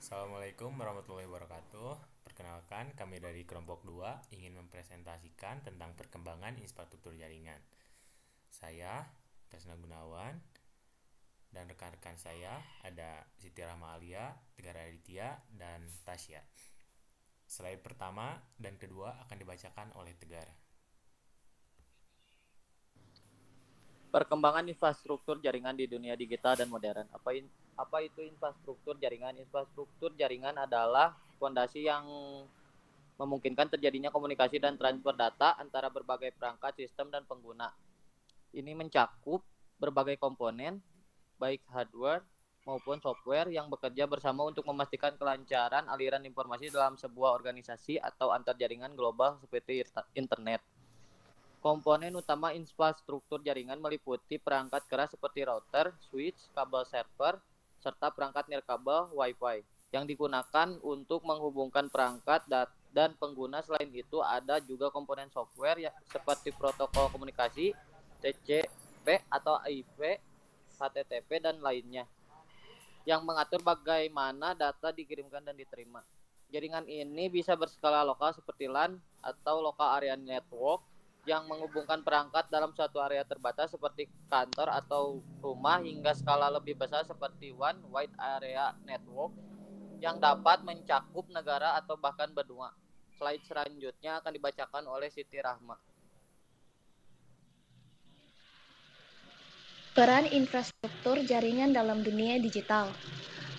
Assalamualaikum warahmatullahi wabarakatuh. Perkenalkan, kami dari kelompok 2 ingin mempresentasikan tentang perkembangan infrastruktur jaringan. Saya, Tresna Gunawan, dan rekan-rekan saya ada Siti Rahma Alia, Tegar Aditya, dan Tasya. Slide pertama dan kedua akan dibacakan oleh Tegar. Perkembangan infrastruktur jaringan di dunia digital dan modern. Apa itu infrastruktur jaringan? Infrastruktur jaringan adalah fondasi yang memungkinkan terjadinya komunikasi dan transfer data antara berbagai perangkat, sistem, dan pengguna. Ini mencakup berbagai komponen, baik hardware maupun software yang bekerja bersama untuk memastikan kelancaran aliran informasi dalam sebuah organisasi atau antar jaringan global seperti internet. Komponen utama infrastruktur jaringan meliputi perangkat keras seperti router, switch, kabel server, serta perangkat nirkabel Wi-Fi yang digunakan untuk menghubungkan perangkat dan pengguna. Selain itu, ada juga komponen software seperti protokol komunikasi, TCP atau IP, HTTP, dan lainnya yang mengatur bagaimana data dikirimkan dan diterima. Jaringan ini bisa berskala lokal seperti LAN atau Local Area Network yang menghubungkan perangkat dalam suatu area terbatas seperti kantor atau rumah, hingga skala lebih besar seperti One Wide Area Network yang dapat mencakup negara atau bahkan benua. Slide selanjutnya akan dibacakan oleh Siti Rahma. Peran infrastruktur jaringan dalam dunia digital.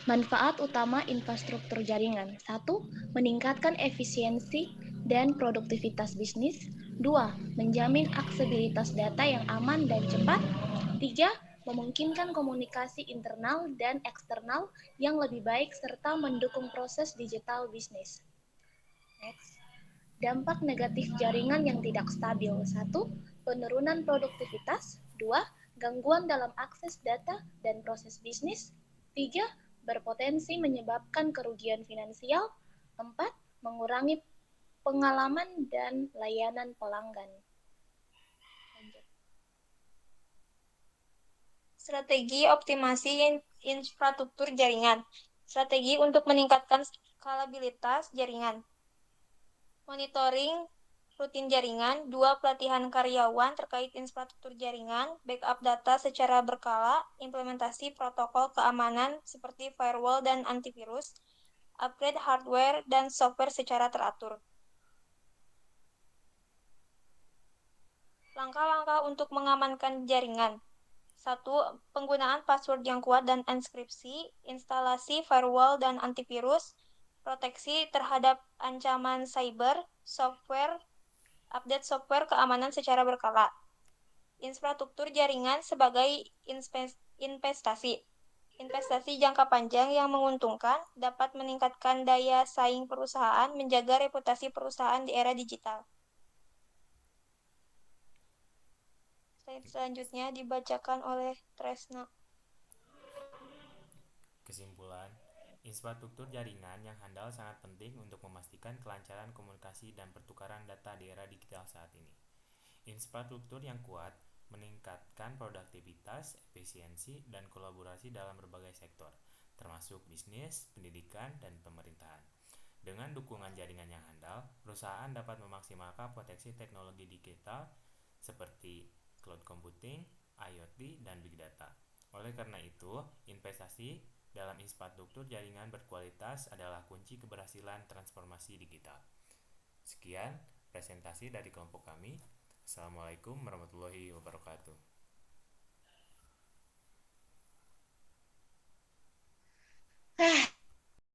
Manfaat utama infrastruktur jaringan. 1. Meningkatkan efisiensi dan produktivitas bisnis. 2. Menjamin aksesibilitas data yang aman dan cepat. 3. Memungkinkan komunikasi internal dan eksternal yang lebih baik serta mendukung proses digital bisnis. Next. Dampak negatif jaringan yang tidak stabil. 1. Penurunan produktivitas. 2. Gangguan dalam akses data dan proses bisnis. 3. Berpotensi menyebabkan kerugian finansial. 4. Mengurangi pengalaman dan layanan pelanggan. Strategi optimasi infrastruktur jaringan. Strategi untuk meningkatkan skalabilitas jaringan. Monitoring rutin jaringan. 2. Pelatihan karyawan terkait infrastruktur jaringan. Backup data secara berkala. Implementasi protokol keamanan seperti firewall dan antivirus. Upgrade hardware dan software secara teratur. Langkah-langkah untuk mengamankan jaringan. 1. Penggunaan password yang kuat dan enkripsi, instalasi firewall dan antivirus, proteksi terhadap ancaman cyber, update software keamanan secara berkala. Infrastruktur jaringan sebagai investasi. Investasi jangka panjang yang menguntungkan dapat meningkatkan daya saing perusahaan, menjaga reputasi perusahaan di era digital. Selanjutnya dibacakan oleh Tresna. Kesimpulan, infrastruktur jaringan yang handal sangat penting untuk memastikan kelancaran komunikasi dan pertukaran data di era digital saat ini. Infrastruktur yang kuat meningkatkan produktivitas, efisiensi, dan kolaborasi dalam berbagai sektor, termasuk bisnis, pendidikan, dan pemerintahan. Dengan dukungan jaringan yang handal, perusahaan dapat memaksimalkan potensi teknologi digital seperti cloud computing, IoT, dan big data. Oleh karena itu, investasi dalam infrastruktur jaringan berkualitas adalah kunci keberhasilan transformasi digital. Sekian presentasi dari kelompok kami. Assalamualaikum warahmatullahi wabarakatuh.